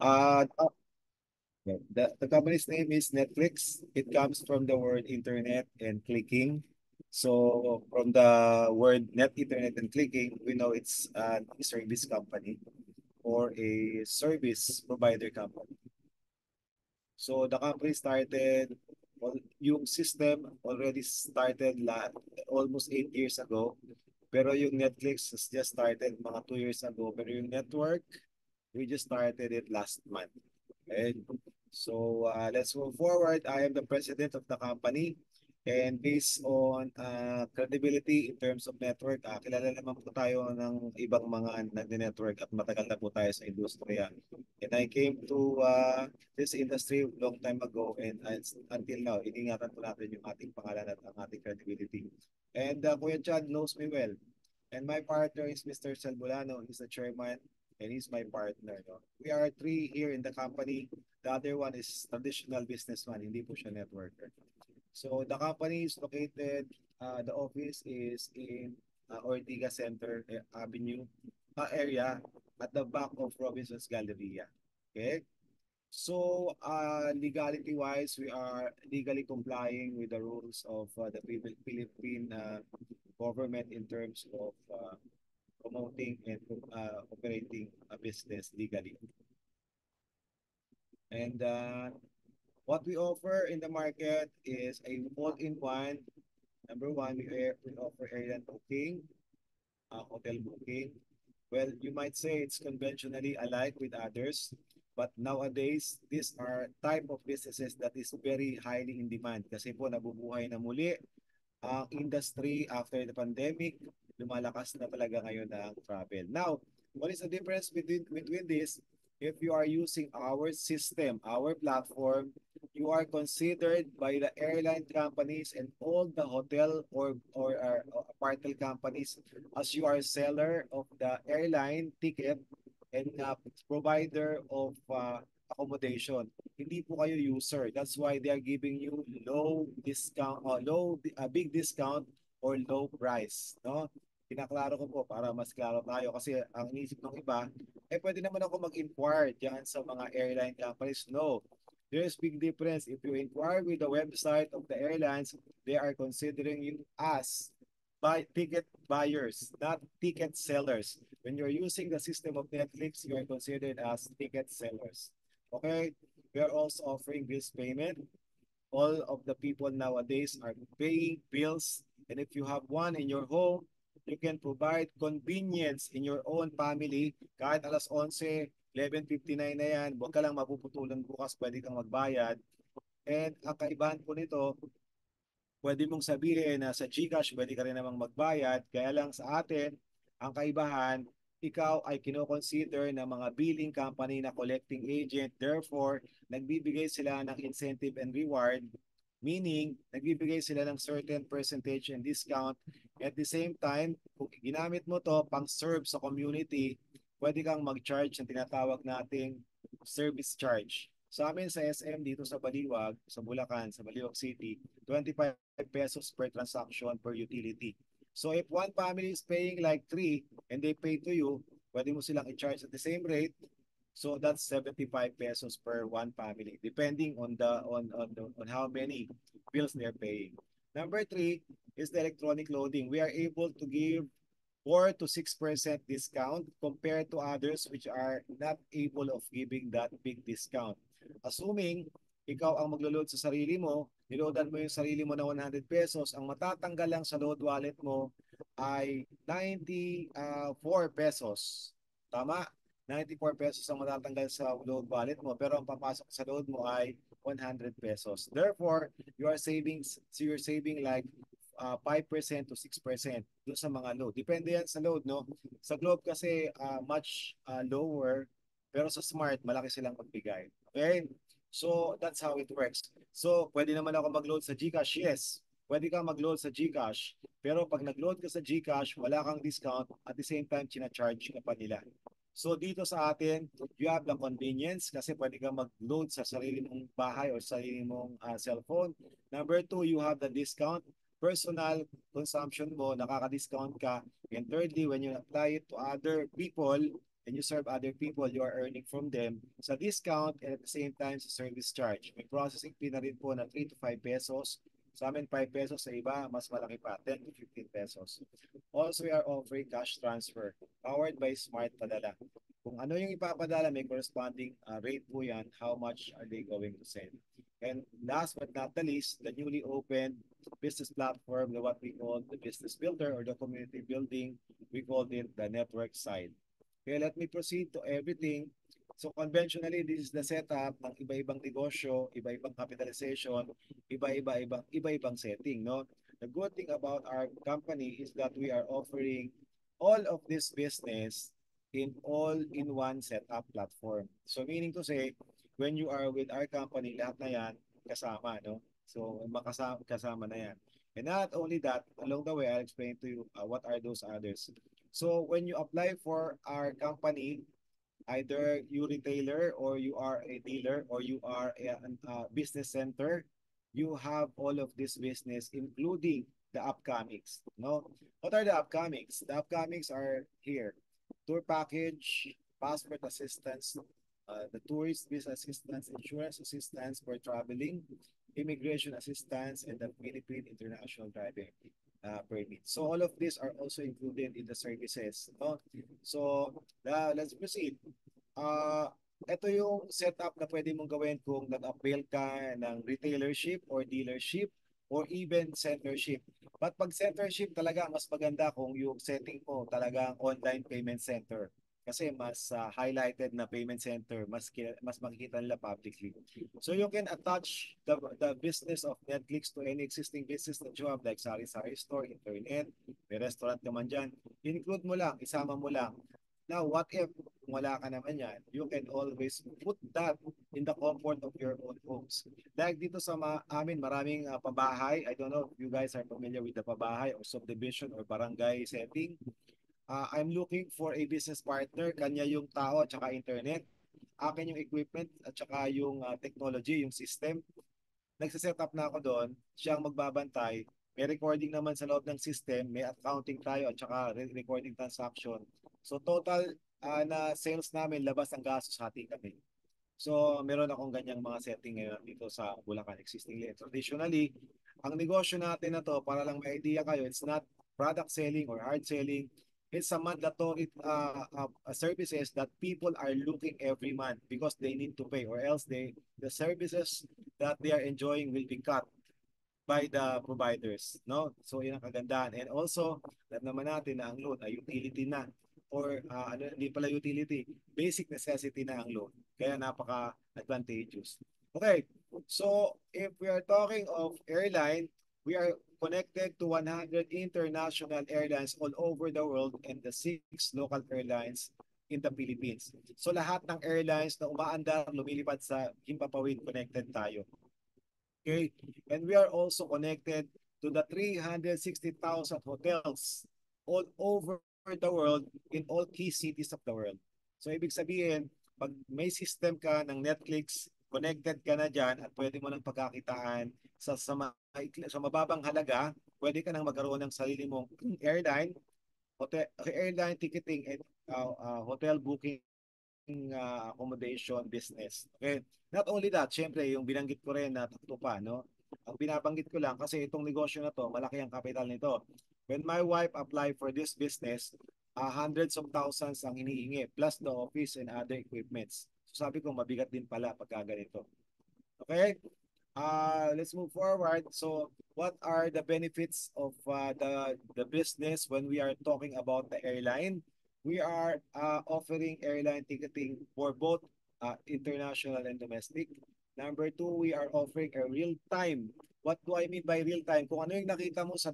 Uh, the company's name is Netflix. It comes from the word internet and clicking. So from the word net, internet, and clicking, we know it's a service company or a service provider company. So the company started, well, yung system already started almost 8 years ago. Pero yung Netflix has just started mga 2 years ago. Pero yung network, we just started it last month. Okay? So let's move forward. I am the president of the company. And based on credibility in terms of network, kilala naman po tayo ng ibang mga nag-network at matagal na po tayo sa industriya. And I came to this industry long time ago and until now, iningatan po natin yung ating pangalan at ang ating credibility. And Kuya Chad knows me well. And my partner is Mr. Salbulano. He's the chairman and he's my partner. No? We are three here in the company. The other one is traditional businessman, hindi po siya networker. So the company is located, the office is in Ortiga Center Avenue area at the back of Robinson's Galleria. Okay? So legality-wise, we are legally complying with the rules of the Philippine government in terms of promoting and operating a business legally. And what we offer in the market is a all-in-one. Number one, we offer airline booking, hotel booking. Well, you might say it's conventionally alike with others, but nowadays, these are type of businesses that is very highly in demand kasi po nabubuhay na muli ang industry after the pandemic. Lumalakas na talaga ngayon ang travel. Now, what is the difference between this? If you are using our system, our platform, you are considered by the airline companies and all the hotel or apartment companies as you are seller of the airline ticket and provider of accommodation. Hindi po kayo user. That's why they are giving you low discount or big discount or low price, no? Pinaklaro ko po para mas klaro tayo kasi ang inisip ng iba, pwede naman ako mag-inquire diyan sa mga airline companies. No. There's big difference. If you inquire with the website of the airlines, they are considering you as ticket buyers, not ticket sellers. When you're using the system of Netflix, you are considered as ticket sellers. Okay? We are also offering bills payment. All of the people nowadays are paying bills. And if you have one in your home, you can provide convenience in your own family. Kahit alas 11, 11:59 na yan, huwag ka lang mapuputulan bukas, pwede kang magbayad. And ang kaibahan po nito, pwede mong sabihin na sa GCash pwede ka rin namang magbayad. Kaya lang sa atin, ang kaibahan, ikaw ay kinoconsider ng mga billing company na collecting agent. Therefore, nagbibigay sila ng incentive and reward. Meaning, nagbibigay sila ng certain percentage and discount. At the same time, kung ginamit mo to pang serve sa community, pwede kang mag-charge ng tinatawag nating service charge. Sa amin sa SM dito sa Baliwag, sa Bulacan, sa Baliwag City, 25 pesos per transaction per utility. So if one family is paying like 3 and they pay to you, pwede mo silang i-charge at the same rate. So that's 75 pesos per one family, depending on on how many bills they're paying. Number three is the electronic loading. We are able to give 4 to 6% discount compared to others which are not able of giving that big discount. Assuming ikaw ang maglo-load sa sarili mo, niloadan mo yung sarili mo na 100 pesos, ang matatanggal lang sa load wallet mo ay 94 pesos. Tama? 94 pesos ang matatanggal sa load wallet mo, pero ang papasok sa load mo ay 100 pesos. Therefore, you're saving like 5% to 6% doon sa mga load. Depende yan sa load, no? Sa Globe kasi much lower, pero sa Smart, malaki silang magbigay. Okay? So, that's how it works. So, pwede naman ako mag-load sa GCash? Yes. Pwede kang mag-load sa GCash. Pero pag nag-load ka sa GCash, wala kang discount. At the same time, charge ka pa nila. So dito sa atin, you have the convenience kasi pwede kang mag-load sa sarili mong bahay o sarili mong cellphone. Number two, you have the discount. Personal consumption mo, nakaka-discount ka. And thirdly, when you apply it to other people, and you serve other people, you are earning from them sa discount and at the same time sa service charge. May processing fee na rin po na 3 to 5 pesos. Sa amin, 5 pesos, sa iba, mas malaki pa, 10 to 15 pesos. Also, we are offering cash transfer powered by Smart Padala. Kung ano yung ipapadala, may corresponding rate po yan, how much are they going to send. And last but not the least, the newly opened business platform, what we call the business builder or the community building, we call it the network side. Okay, let me proceed to everything. So conventionally, this is the setup ng iba-ibang negosyo, iba-ibang capitalization, iba-ibang setting, no? The good thing about our company is that we are offering all of this business in all-in-one setup platform. So meaning to say, when you are with our company, lahat na yan kasama, no? So kasama na yan. And not only that, along the way, I'll explain to you what are those others. So when you apply for our company, either you retailer or you are a dealer or you are a business center, you have all of this business, including the upcomings. No, what are the upcomings? The upcomings are here: tour package, passport assistance, the tourist visa assistance, insurance assistance for traveling, immigration assistance, and the Philippine International Driving permit. So all of these are also included in the services. No? So let's proceed. Uh, ito yung setup na pwede mong gawin kung nag-avail ka ng retailership or dealership or even centership. But pag centership talaga, mas maganda kung yung setting mo talagang online payment center. Kasi mas highlighted na payment center, mas makikita nila publicly. So you can attach the business of Netflix to any existing business that you have, like sari-sari store, internet, may restaurant ka man dyan. Include mo lang, isama mo lang. Now, what if wala ka naman yan? You can always put that in the comfort of your own homes. Dahil dito sa amin, maraming pabahay. I don't know if you guys are familiar with the pabahay or subdivision or barangay setting. I'm looking for a business partner. Kanya yung tao at saka internet. Akin yung equipment at saka yung technology, yung system. Nagsiset up na ako doon. Siya ang magbabantay. May recording naman sa loob ng system. May accounting tayo at saka recording transaction. So total na sales namin, labas ang gastos, hati kami. So meron akong ganyang mga setting ngayon dito sa Bulacan existingly. Traditionally, ang negosyo natin na to, para lang may idea kayo, it's not product selling or hard selling. It's a mandatory services that people are looking every month because they need to pay or else the services that they are enjoying will be cut by the providers, no? So yun ang kagandahan. And also, alam naman natin na ang loan ay utility na or hindi pala utility, basic necessity na ang loan. Kaya napaka-advantageous. Okay, so if we are talking of airline, we are connected to 100 international airlines all over the world and the 6 local airlines in the Philippines. So lahat ng airlines na umaandar, lumilipad sa Himpapawid, connected tayo. Okay, and we are also connected to the 360,000 hotels all over the world in all key cities of the world. So ibig sabihin, pag may system ka ng Netflix, connected ka na dyan at pwede mo nang pagkakitaan sa mababang halaga, pwede ka nang magkaroon ng sarili mong airline ticketing and hotel booking accommodation business. Okay? Not only that, syempre yung binanggit ko rin na tatlo pa, no? Ang binabanggit ko lang kasi itong negosyo na to, malaki ang capital nito. When my wife applied for this business, hundreds of thousands ang hinihingi plus the office and other equipments. So sabi ko, mabigat din pala pagka ganito. Okay? Let's move forward. So what are the benefits of the business when we are talking about the airline? We are offering airline ticketing for both international and domestic. Number two, we are offering a real-time. What do I mean by real-time? Kung ano yung nakita mo sa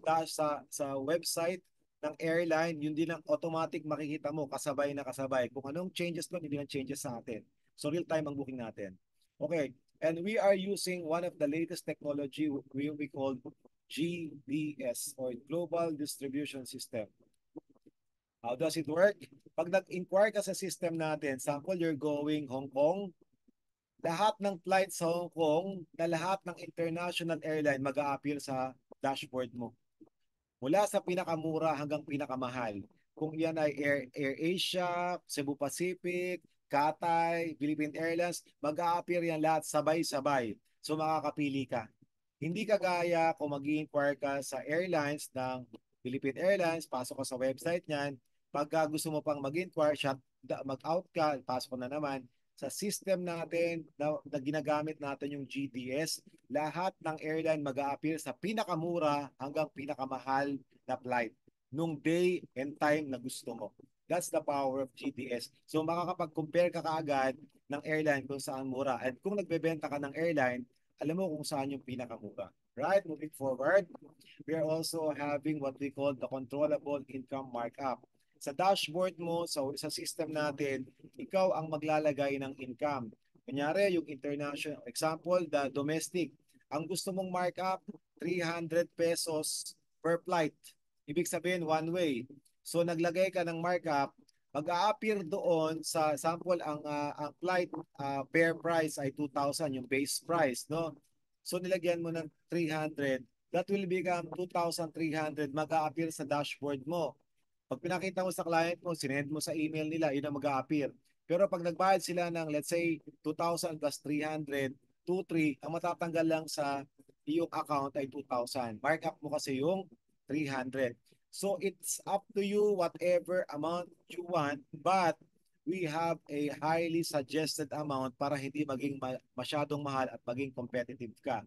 website ng airline, yun din ang automatic makikita mo, kasabay na kasabay. Kung anong changes doon, hindi lang changes sa atin. So real-time ang booking natin. Okay, and we are using one of the latest technology we call GDS or Global Distribution System. How does it work? Pag nag-inquire ka sa system natin, sample you're going Hong Kong, lahat ng flight sa Hong Kong na lahat ng international airline mag-a-appear sa dashboard mo. Mula sa pinakamura hanggang pinakamahal. kung yan ay Air Asia, Cebu Pacific, Cathay, Philippine Airlines, mag-a-appear yan lahat sabay-sabay. So makakapili ka. Hindi kagaya kung mag-i-inquire ka sa airlines ng Philippine Airlines, pasok ka sa website niyan. Pagka gusto mo pang mag-inquire, mag-out ka, pasok na naman. Sa system natin na ginagamit natin yung GDS, lahat ng airline mag-a-appear sa pinakamura hanggang pinakamahal na flight nung day and time na gusto mo. That's the power of GDS. So makakapag-compare ka kaagad ng airline kung saan mura. At kung nagbebenta ka ng airline, alam mo kung saan yung pinakamura. Right? Moving forward, we are also having what we call the controllable income markup. Sa dashboard mo, sa system natin, ikaw ang maglalagay ng income. Kunyari, yung international, example, the domestic. Ang gusto mong markup, 300 pesos per flight. Ibig sabihin, one way. So, naglagay ka ng markup, mag-a-appear doon sa sample ang flight fare price ay 2,000 yung base price, no? So nilagyan mo ng 300, that will become 2,300 mag-a-appear sa dashboard mo. Pag pinakita mo sa client mo, sinend mo sa email nila, yun ang mag-a-appear. Pero pag nagbayad sila ng let's say 2,000 plus 300, 2,300, ang matatanggal lang sa iyong account ay 2,000. Markup mo kasi yung 300. So it's up to you whatever amount you want, but we have a highly suggested amount para hindi maging masyadong mahal at maging competitive ka.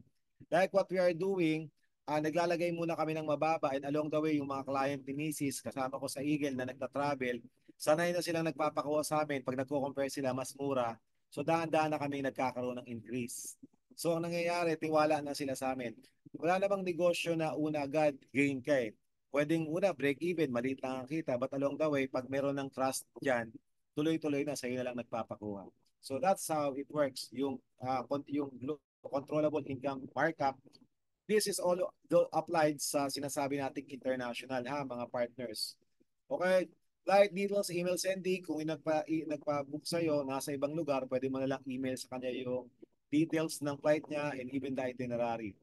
Like what we are doing, naglalagay muna kami ng mababa and along the way yung mga client ni Mrs. kasama ko sa Eagle na nagta-travel, sanay na silang nagpapakuha sa amin pag nagko-compare sila mas mura. So dahan-dahan na kami nagkakaroon ng increase. So ang nangyayari, tiwala na sila sa amin. Wala namang negosyo na una agad gain ka eh. Pwedeng una break even, maliit lang ang kita, but along the way, pag meron ng trust dyan, tuloy-tuloy na sa'yo na lang nagpapakuha. So that's how it works. Yung controllable income markup, this is all applied sa sinasabi nating international ha, mga partners. Okay? Flight details, email sending, kung nagpa-book sa'yo, nasa ibang lugar, pwede mo na lang email sa kanya yung details ng flight niya and even the itinerary.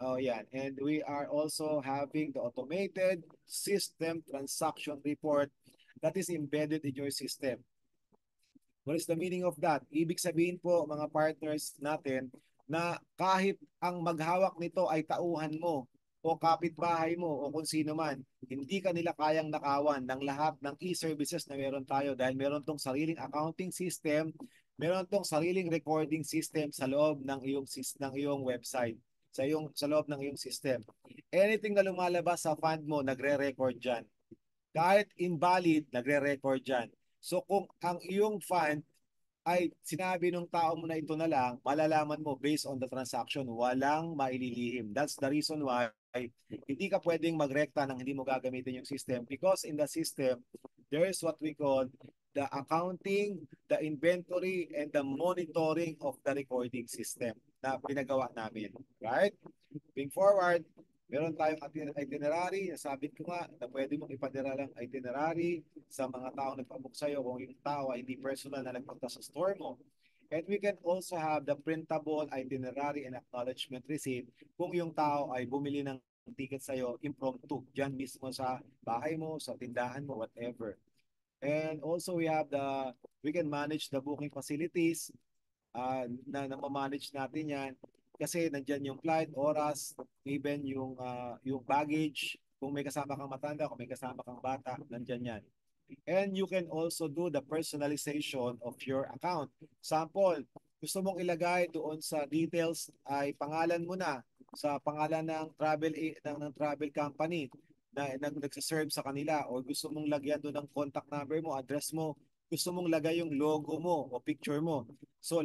Oh, yan. And we are also having the automated system transaction report that is embedded in your system. What is the meaning of that? Ibig sabihin po mga partners natin na kahit ang maghawak nito ay tauhan mo o kapitbahay mo o kung sino man, hindi ka nila kayang nakawan ng lahat ng e-services na meron tayo dahil meron tong sariling accounting system, meron tong sariling recording system sa loob ng iyong website, sa loob ng iyong system. Anything na lumalabas sa fund mo, nagre-record diyan. Kahit invalid, nagre-record diyan. So kung ang iyong fund ay sinabi nung tao mo na ito na lang, malalaman mo based on the transaction, walang maililihim. That's the reason why hindi ka pwedeng magrekta nang hindi mo gagamitin yung system because in the system, there is what we call the accounting, the inventory, and the monitoring of the recording system na pinagawa namin. Right? Moving forward, meron tayong itinerary. Sabi ko nga na pwede mong ipadala lang itinerary sa mga tao nagpabook sa'yo kung yung tao ay hindi personal na nagpunta sa store mo. And we can also have the printable itinerary and acknowledgement receipt kung yung tao ay bumili ng ticket sa'yo impromptu, dyan mismo sa bahay mo, sa tindahan mo, whatever. And also we can manage the booking facilities na manage natin yan kasi nandiyan yung flight, oras, even yung baggage, kung may kasama kang matanda, kung may kasama kang bata, nandiyan yan. And you can also do the personalization of your account. Sample, gusto mong ilagay doon sa details ay pangalan mo na sa pangalan ng travel company na nagsaserve sa kanila o gusto mong lagyan doon ng contact number mo, address mo, gusto mong lagay yung logo mo o picture mo. So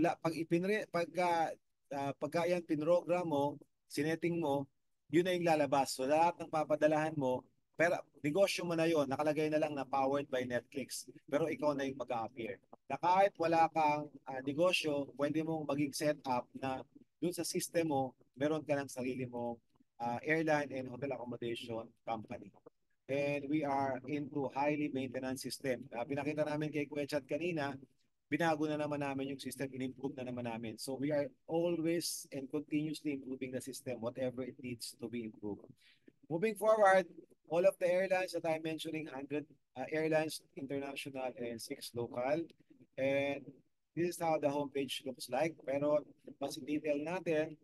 pagka yan pinrogram mo, sineting mo, yun na yung lalabas. So lahat ng papadalahan mo, pero negosyo mo na yon, nakalagay na lang na powered by Netflix. Pero ikaw na yung mag-a-appear. Na kahit wala kang negosyo, pwede mong maging setup na dun sa system mo, meron ka ng sarili mong airline and hotel accommodation company. And we are into highly maintenance system. Pinakita namin kay Kuya Chad kanina, binago na naman namin yung system, in-improve na naman namin. So we are always and continuously improving the system, whatever it needs to be improved. Moving forward, all of the airlines that I'm mentioning, airlines international and 6 local. And this is how the homepage looks like. Pero mas in detail natin.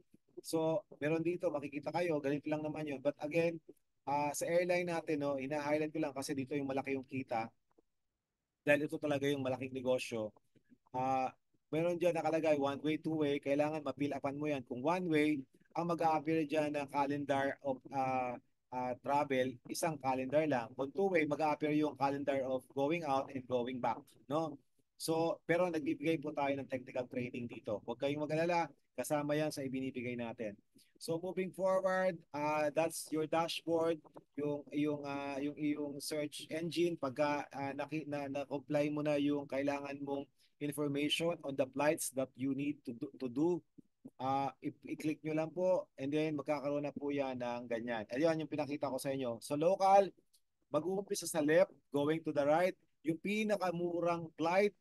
So, meron dito, makikita kayo, ganito lang naman yun. But again, sa airline natin, no, ina-highlight ko lang kasi dito yung malaki yung kita. Dahil ito talaga yung malaking negosyo. Ah, Meron dyan nakalagay one way, two way, kailangan ma-fill upan mo yan. Kung one way, ang mag-a-appear dyan na calendar of travel, isang calendar lang. Kung two way, mag-a-appear yung calendar of going out and going back, no? So, pero nagbibigay po tayo ng technical training dito. Huwag kayong mag-alala, kasama yan sa ibinibigay natin. So moving forward, that's your dashboard, yung search engine pagka na-comply mo na yung kailangan mong information on the flights that you need to do. I-click nyo lang po and then magkakaroon na po yan ng ganyan. Ayun yung pinakita ko sa inyo. So local, mag-uumpisa sa left, going to the right, yung pinakamurang flight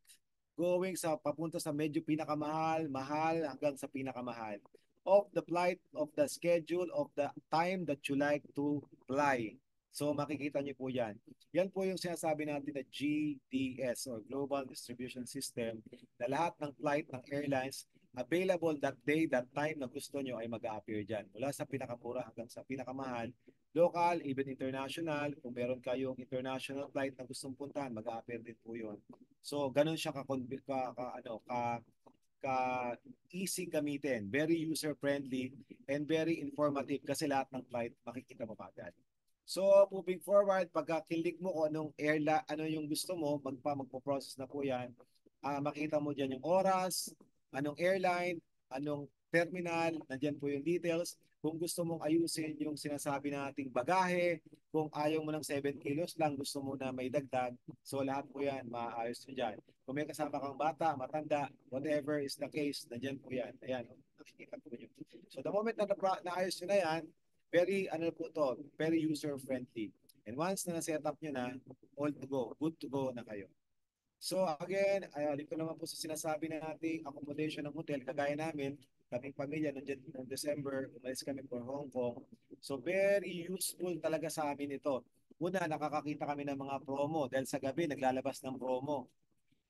going sa papunta sa medyo pinakamahal, mahal hanggang sa pinakamahal. Of the flight, of the schedule, of the time that you like to fly. So makikita niyo po yan. Yan po yung sinasabi natin na GDS or Global Distribution System na lahat ng flight ng airlines available that day, that time na gusto nyo ay mag-a-appear dyan. Mula sa pinakamura hanggang sa pinakamahal, local, even international. Kung meron kayong international flight na gustong puntahan, mag-a-appear din po yun. So, ganun siya ka easy gamitin, very user friendly and very informative kasi lahat ng flight makikita mo agad. So, moving forward, pagka-click mo kung anong ano yung gusto mo, magpo-process na po yan. Makita mo diyan yung oras, anong airline, anong terminal, nandiyan po yung details. Kung gusto mong ayusin yung sinasabi nating bagahe, kung ayaw mo ng 7 kilos lang, gusto mo na may dagdag, so lahat po yan, maayos nyo dyan. Kung may kasama kang bata, matanda, whatever is the case, nandiyan po yan. Ayan, nakikita po nyo. So the moment na naayos nyo na yan, very, ano po to, very user-friendly. And once na na-set up nyo na, all to go, good to go na kayo. So again, dito naman po sa sinasabi na nating accommodation ng hotel, kagaya namin, kaming pamilya, noong December, umalis kami for Hong Kong. So very useful talaga sa amin ito. Una, nakakakita kami ng mga promo dahil sa gabi naglalabas ng promo.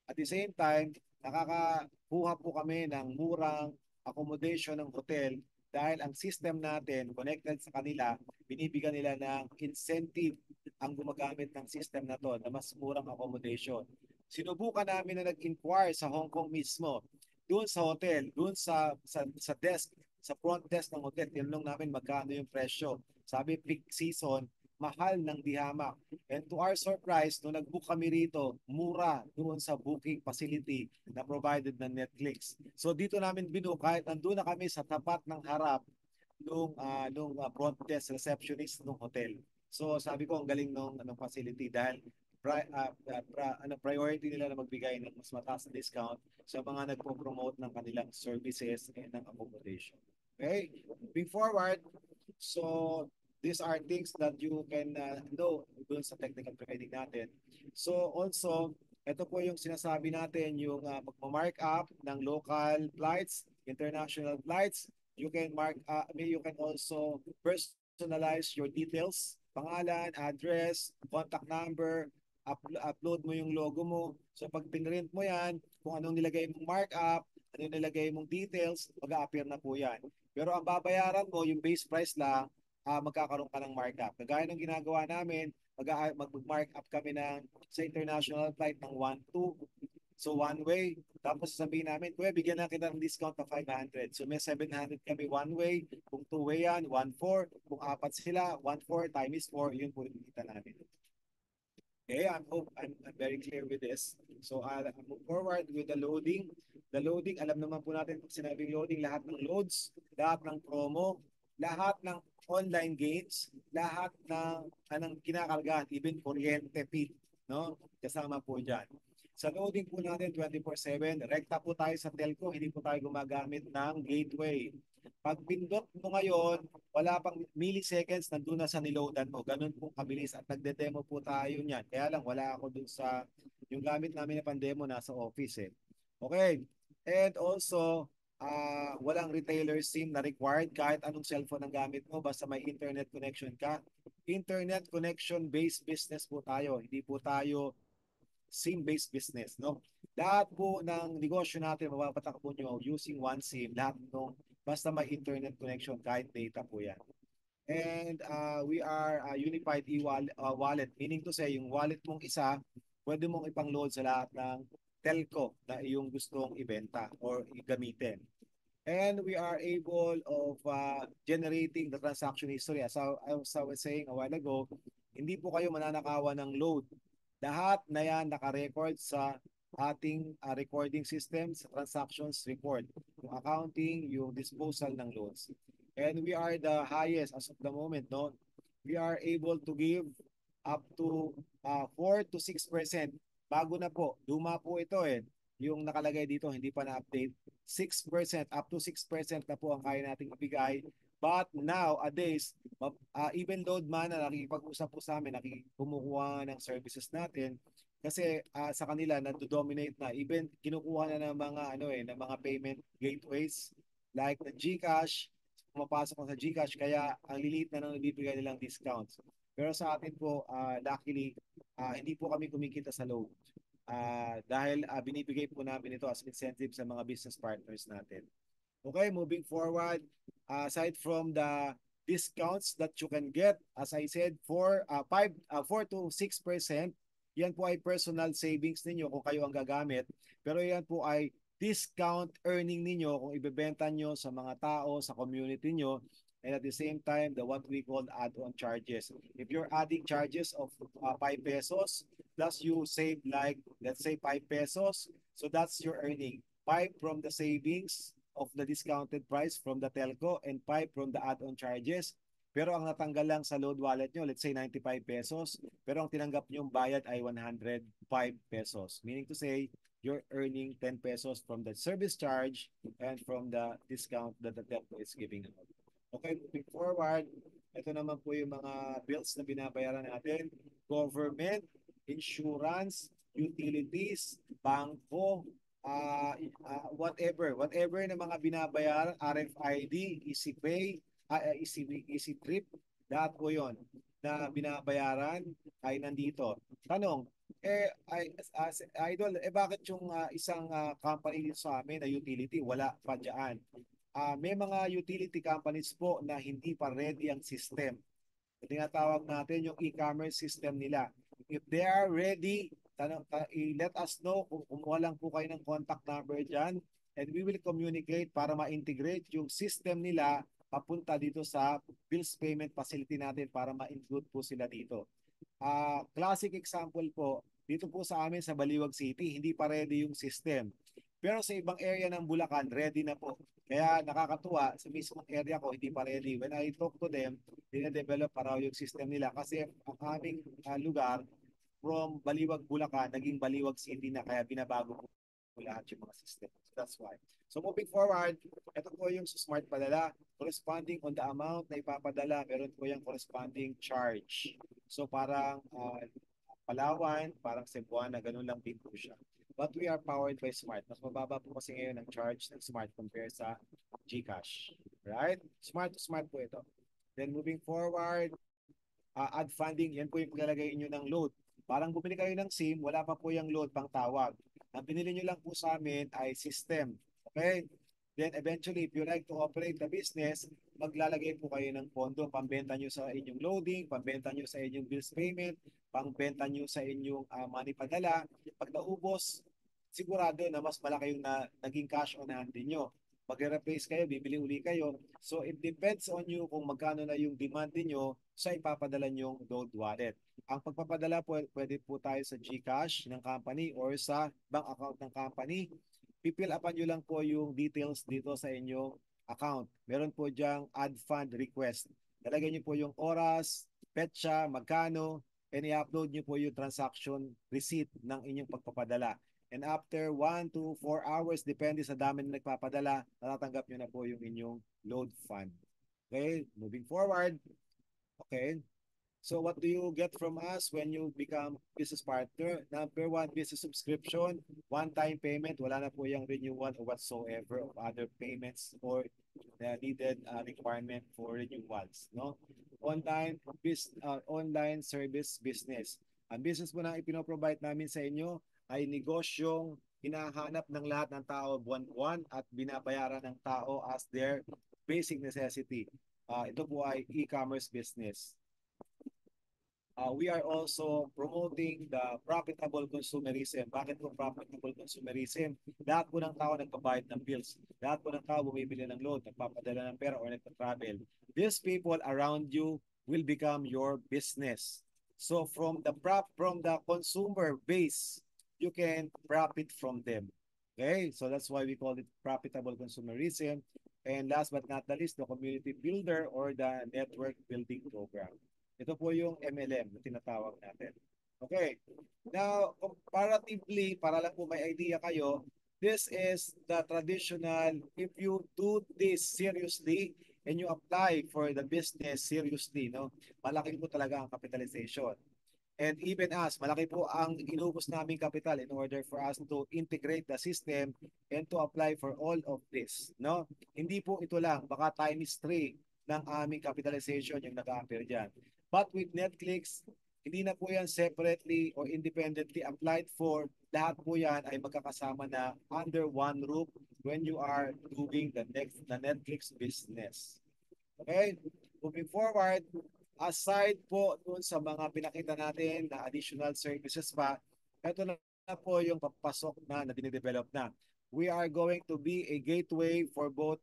At the same time, nakakakuha po kami ng murang accommodation ng hotel dahil ang system natin connected sa kanila, binibigyan nila ng incentive ang gumagamit ng system na to na mas murang accommodation. Sinubukan namin na nag-inquire sa Hong Kong mismo, doon sa hotel, doon sa desk, sa front desk ng hotel, tinanong namin magkano yung presyo. Sabi peak season, mahal ng dihamak. And to our surprise, nung nag-book kami rito, mura doon sa booking facility na provided ng Netflix. So dito namin binook kahit nandun na kami sa tapat ng harap nung front desk receptionist ng hotel. So sabi ko ang galing nung facility dahil priority nila na magbigay ng mas mataas na discount sa mga nagpo-promote ng kanilang services and ng accommodation. Okay? Moving forward, so these are things that you can know doon sa technical training natin. So also, ito po yung sinasabi natin, yung magma-mark up ng local flights, international flights. You can you can also personalize your details, pangalan, address, contact number, upload mo yung logo mo. So pag pinrint mo yan, kung anong nilagay mong markup, anong nilagay mong details, mag-a-appear na po yan. Pero ang babayaran mo, yung base price lang, magkakaroon ka ng markup. Kagaya ng ginagawa namin, mag-mark up kami sa international flight ng 1-2. So one way, tapos sabihin namin, kuya, bigyan na kita ng discount na 500. So may 700 kami one way. Kung two way yan, 1-4. Kung apat sila, 1-4 times 4, yun po yung kita namin. Okay, I'm very clear with this. So I'll move forward with the loading. The loading, alam naman po natin pag sinabing loading, lahat ng loads, lahat ng promo, lahat ng online games, lahat ng anong kinakargahan, even kuryente fee, no? Kasama po dyan. Sa loading po natin 24/7, rekta po tayo sa telco, hindi po tayo gumagamit ng gateway. Pag pindot mo ngayon, wala pang milliseconds, nandun na sa niloadan mo. Ganun po kabilis at nagde-demo po tayo niyan. Kaya lang wala ako dun yung gamit namin na pandemo nasa office eh. Okay. And also, Walang retailer SIM na required kahit anong cellphone ang gamit mo basta may internet connection ka. Internet connection based business po tayo. Hindi po tayo SIM-based business, no? Lahat po ng negosyo natin mapapatakbo nyo using one SIM, lahat nung basta may internet connection kahit data po yan. And we are a unified wallet, meaning to say, yung wallet mong isa, pwede mong ipang-load sa lahat ng telco na iyong gustong ibenta or gamitin. And we are able of generating the transaction history. As I was saying a while ago, hindi po kayo mananakawan ng load. Lahat na yan nakarecord sa ating recording system sa transactions report. Yung accounting, yung disposal ng loans. And we are the highest as of the moment, no? We are able to give up to 4 to 6%. Bago na po, luma po ito eh. Yung nakalagay dito, hindi pa na-update. 6%, up to 6% na po ang kaya nating ibigay. But nowadays, even load man na nakikipag-usap po sa amin, nakikumukuha ng services natin, kasi sa kanila nado-dominate na, even kinukuha na ng mga ng mga payment gateways like the GCash, pumapasok na sa GCash, kaya ang liliit na nang nabibigay nilang discounts. Pero sa atin po, luckily, hindi po kami kumikita sa load. Dahil binibigay po namin ito as incentive sa mga business partners natin. Okay, moving forward, aside from the discounts that you can get, as I said, 4 to 6%, yan po ay personal savings ninyo kung kayo ang gagamit. Pero yan po ay discount earning ninyo kung ibebenta nyo sa mga tao, sa community nyo, and at the same time, the what we call add-on charges. If you're adding charges of 5 pesos, plus you save like, let's say 5 pesos, so that's your earning. 5 from the savings of the discounted price from the telco and 5 from the add-on charges. Pero ang natanggal lang sa load wallet nyo, let's say 95 pesos, pero ang tinanggap nyo bayad ay 105 pesos. Meaning to say, you're earning 10 pesos from the service charge and from the discount that the telco is giving out. Okay, moving forward, ito naman po yung mga bills na binabayaran natin. Government, insurance, utilities, bangko, whatever na mga binabayaran, RFID, EasyPay, Easy Trip, lahat po yon na binabayaran ay nandito. Tanong, Idol, bakit yung isang company dito sa amin na utility, wala pa dyan? May mga utility companies po na hindi pa ready ang system. Tinatawag natin yung e-commerce system nila. If they are ready, let us know kung kumuha lang po kayo ng contact number dyan, and we will communicate para ma-integrate yung system nila papunta dito sa bills payment facility natin para ma-include po sila dito. Classic example po, dito po sa amin sa Baliwag City, hindi pa ready yung system. Pero sa ibang area ng Bulacan, ready na po. Kaya nakakatuwa, sa mismong area ko, hindi pa ready. When I talk to them, dine-develop para yung system nila. Kasi ang aming lugar, from Baliwag, Bulacan, naging Baliwag City na. Kaya binabago po lahat yung mga system. So that's why. So moving forward, ito po yung smart padala. Corresponding on the amount na ipapadala, meron po yung corresponding charge. So parang Palawan, parang Cebuana, ganun lang din po siya. But we are powered by Smart. Mas mababa po kasi ngayon ang charge ng Smart compare sa GCash. Right? Smart to Smart po ito. Then moving forward, add funding, yan po yung paglalagay nyo ng load. Parang bumili kayo ng SIM, wala pa po yung load pang tawag. Ang binili nyo lang po sa amin ay system. Okay? Then eventually, if you like to operate the business, maglalagay po kayo ng pondo, pambenta nyo sa inyong loading, pambenta nyo sa inyong bills payment, pambenta nyo sa inyong money padala. Pag naubos, sigurado na mas malaki yung naging cash on hand ninyo. Pag-replace kayo, bibili uli kayo. So it depends on you kung magkano na yung demand niyo sa ipapadala nyong load wallet. Ang pagpapadala po, pwede po tayo sa GCash ng company or sa bank account ng company. Pipil upan nyo lang po yung details dito sa inyong account. Meron po diyang add fund request. Talagay nyo po yung oras, petsa, magkano, and i-upload nyo po yung transaction receipt ng inyong pagpapadala. And after 1 to 4 hours, depende sa dami na nagpapadala, natatanggap nyo na po yung inyong load fund. Okay, moving forward. Okay. So what do you get from us when you become business partner? Number one, business subscription, one-time payment, wala na po yung renewal or whatsoever of other payments or needed requirement for renewals, no? Online service business. Ang business po na ipino-provide namin sa inyo ay negosyong hinahanap ng lahat ng tao buwan-buwan at binabayaran ng tao as their basic necessity. Ito po ay e-commerce business. We are also promoting the profitable consumerism. Bakit po profitable consumerism? Lahat po ng tao nagbabayad ng bills. Lahat po ng tao bumibili ng load, nagpapadala ng pera or nagpa-travel. These people around you will become your business. So from the consumer base, you can profit from them. Okay? So that's why we call it profitable consumerism. And last but not the least, the community builder or the network building program. Ito po yung MLM na tinatawag natin. Okay. Now, comparatively, para lang po may idea kayo, this is the traditional, if you do this seriously and you apply for the business seriously, no, malaki po talaga ang capitalization. And even us, malaki po ang inubos naming capital in order for us to integrate the system and to apply for all of this. No? Hindi po ito lang, baka times 3 ng aming capitalization yung nag-a-appear dyan. But with Netflix, hindi na po yan separately or independently applied for. Lahat po yan ay magkakasama na under one roof when you are doing the Netflix business. Okay? Moving forward, aside po dun sa mga pinakita natin na additional services pa, ito na po yung papasok na dinidevelop na. We are going to be a gateway for both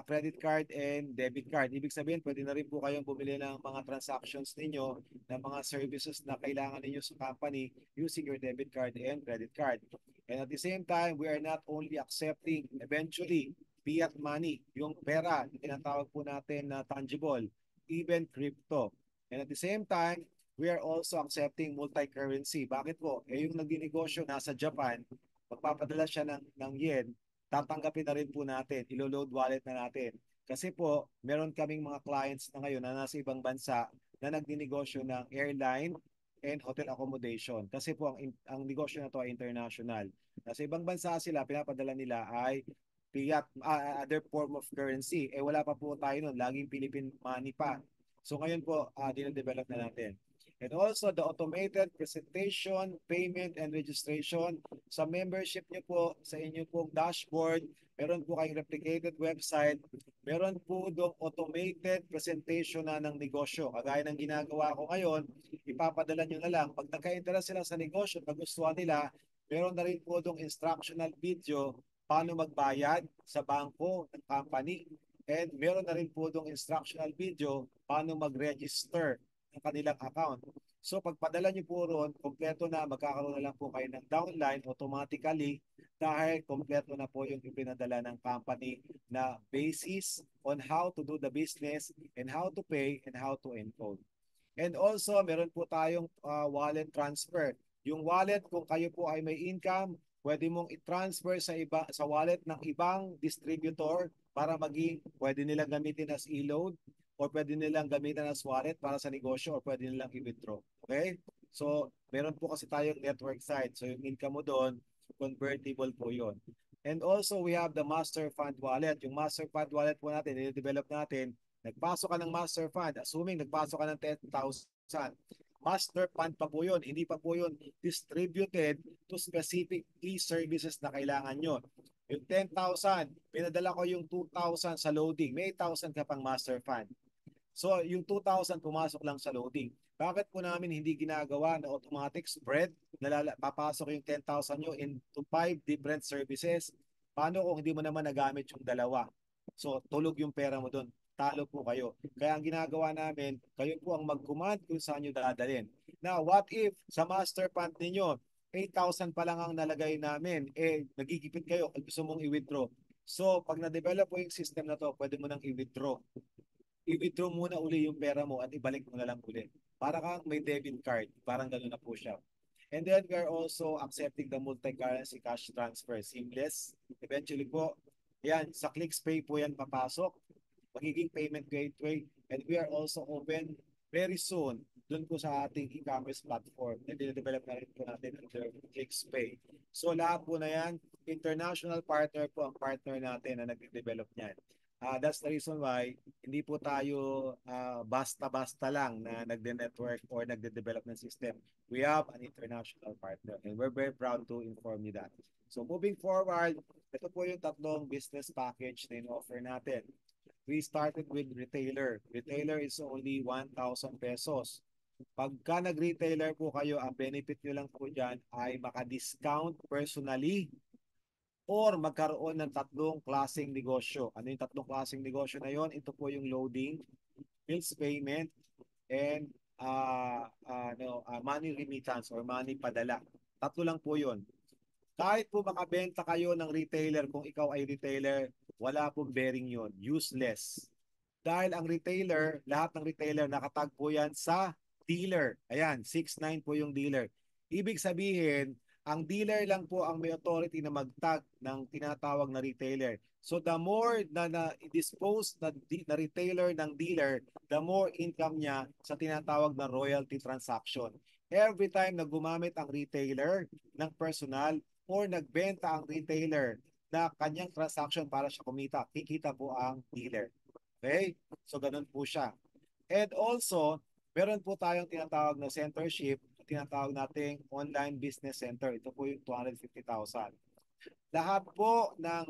credit card and debit card. Ibig sabihin, pwede na rin po kayong bumili ng mga transactions ninyo ng mga services na kailangan ninyo sa company using your debit card and credit card. And at the same time, we are not only accepting eventually fiat money, yung pera, yung tinatawag po natin na tangible, even crypto. And at the same time, we are also accepting multi-currency. Bakit po? Yung nagdinegosyo nasa Japan, magpapadala siya ng yen, tatanggapin na rin po natin, ilo-load wallet na natin. Kasi po, meron kaming mga clients na ngayon na nasa ibang bansa na nagdinegosyo ng airline and hotel accommodation. Kasi po, ang negosyo na to ay international. Nasa ibang bansa sila, pinapadala nila ay fiat, other form of currency. Wala pa po tayo nun. Laging Philippine money pa. So ngayon po, dinadevelop na natin. And also the automated presentation, payment, and registration. Sa membership nyo po, sa inyo pong dashboard, meron po kayong replicated website, meron po doon automated presentation na ng negosyo. Kagaya ng ginagawa ko ngayon, ipapadala nyo na lang. Pag nagka-interest sila sa negosyo, nagustuhan nila, meron na rin po doon instructional video paano magbayad sa bangko ng company. And meron na rin po doon instructional video paano mag-register ng kanilang account. So pagpadala nyo po ron, kompleto na, magkakaroon na lang po kayo ng downline automatically dahil kompleto na po yung ipinadala ng company na basis on how to do the business and how to pay and how to encode. And also, meron po tayong wallet transfer. Yung wallet, kung kayo po ay may income, pwede mong i-transfer sa wallet ng ibang distributor para pwede nilang gamitin as e-load or pwede nilang gamitin as wallet para sa negosyo or pwede nilang i-withdraw. Okay? So, meron po kasi tayong network side. So, yung income mo doon, convertible po yon. And also, we have the Master Fund Wallet. Yung Master Fund Wallet po natin, i-develop natin. Nagpasok ka ng Master Fund, assuming nagpasok ka ng 10,000. Master Fund pa po yun. Hindi pa po yun distributed to specific e-services na kailangan nyo. Yung 10,000, pinadala ko yung 2,000 sa loading. May 8,000 ka pang Master Fund. So, yung 2,000 pumasok lang sa loading. Bakit po namin hindi ginagawa na automatic spread? Papasok yung 10,000 nyo into 5 different services. Paano kung hindi mo naman nagamit yung dalawa? So, tulog yung pera mo doon. Talo po kayo. Kaya ang ginagawa namin, kayo po ang mag-command kung saan nyo dadalhin. Now, what if sa master fund ninyo, 8,000 pa lang ang nalagay namin, nagigipit kayo, gusto mong i-withdraw. So, pag na-develop po yung system na to, pwede mo nang i-withdraw. I-withdraw muna uli yung pera mo at ibalik mo na lang uli. Para kang may debit card, parang gano'n na po siya. And then we are also accepting the multi-currency cash transfer, seamless. Eventually po, yan, sa ClicksPay po yan papasok, magiging payment gateway. And we are also open very soon doon po sa ating e-commerce platform na dinedevelop na rin po natin under ClicksPay. So lahat po na yan, international partner po ang partner natin na nag-develop niyan. That's the reason why hindi po tayo basta-basta lang na nagde-network or nagde-develop ng system. We have an international partner and we're very proud to inform you that. So moving forward, ito po yung tatlong business package na in-offer natin. We started with retailer. Retailer is only 1,000 pesos. Pagka nag-retailer po kayo, ang benefit nyo lang po dyan ay maka-discount personally or magkaroon ng tatlong klaseng negosyo. Ano yung tatlong klaseng negosyo na yon? Ito po yung loading, bills payment, and money remittance or money padala. Tatlo lang po yon. Kahit po makabenta kayo ng retailer, kung ikaw ay retailer, wala pong bearing yon. Useless. Dahil ang retailer, lahat ng retailer nakatag po yan sa dealer. Ayan, 6'9" po yung dealer. Ibig sabihin, ang dealer lang po ang may authority na magtag ng tinatawag na retailer. So the more na na-dispose na retailer ng dealer, the more income niya sa tinatawag na royalty transaction. Every time na gumamit ang retailer ng personal or nagbenta ang retailer na kanyang transaction para siya kumita, kikita po ang dealer. Okay? So, ganun po siya. And also, meron po tayong tinatawag na centership, tinatawag nating online business center. Ito po yung 250,000. Lahat po ng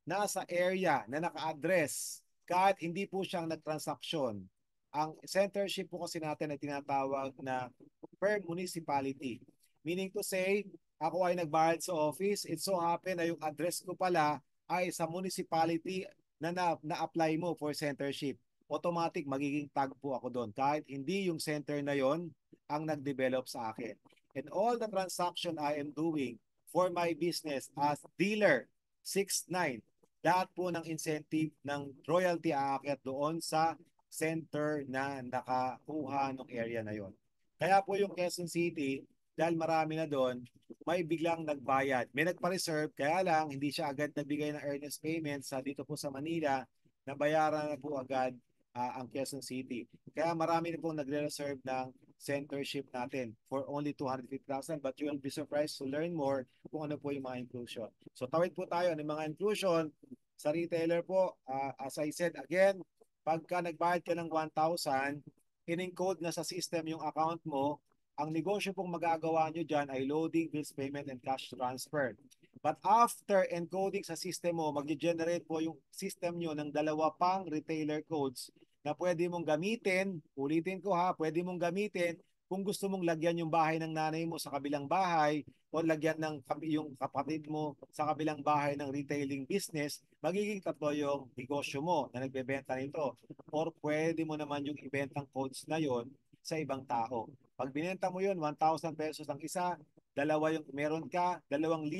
nasa area na naka-address, kahit hindi po siyang nagtransaksyon, ang centership po kasi natin ay tinatawag na per municipality. Meaning to say, ako ay nagbayad sa office, it so happen na yung address ko pala ay sa municipality na-apply mo for centership. Automatic magiging tag po ako doon kahit hindi yung center na yon ang nag-develop sa akin. And all the transaction I am doing for my business as dealer, 6'9", lahat po ng incentive ng royalty aakyat doon sa center na nakakuha ng area na yon. Kaya po yung Quezon City, dahil marami na doon, may biglang nagbayad. May nagpa-reserve, kaya lang hindi siya agad nabigay ng earnest payment sa dito po sa Manila, nabayaran na po agad ang Quezon City. Kaya marami na pong nagre-reserve ng centership natin for only 250,000, but you will be surprised to learn more kung ano po yung mga inclusion. So tawid po tayo ng mga inclusion sa retailer po. As I said again, pagka nagbayad ka ng 1,000, in-encode na sa system yung account mo, ang negosyo pong magagawa nyo dyan ay loading, bills payment, and cash transfer. But after encoding sa system mo, mag-generate po yung system nyo ng dalawa pang retailer codes na pwede mong gamitin, ulitin ko ha, pwede mong gamitin kung gusto mong lagyan yung bahay ng nanay mo sa kabilang bahay o lagyan ng yung kapatid mo sa kabilang bahay ng retailing business, magiging tatlo yung negosyo mo na nagbebenta nito. Or pwede mo naman yung ibentang codes na yon sa ibang tao. Pag binenta mo yun, 1,000 pesos ang isa, dalawa yung meron ka, 2,000.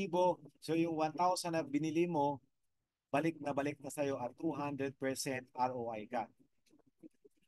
So yung 1,000 na binili mo, balik na sa'yo at 200% ROI ka.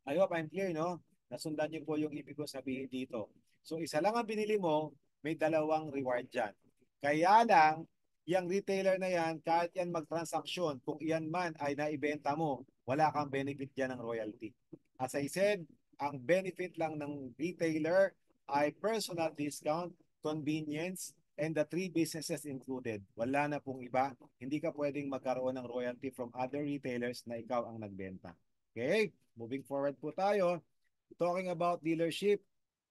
I hope I'm clear, no? Nasundan niyo po yung ibig ko sabihin dito. So isa lang ang binili mo, may dalawang reward dyan. Kaya lang, yung retailer na yan, kahit yan magtransaksyon, kung iyan man ay naibenta mo, wala kang benefit dyan ng royalty. As I said, ang benefit lang ng retailer ay personal discount, convenience, and the three businesses included. Wala na pong iba. Hindi ka pwedeng magkaroon ng royalty from other retailers na ikaw ang nagbenta. Okay? Moving forward po tayo. Talking about dealership,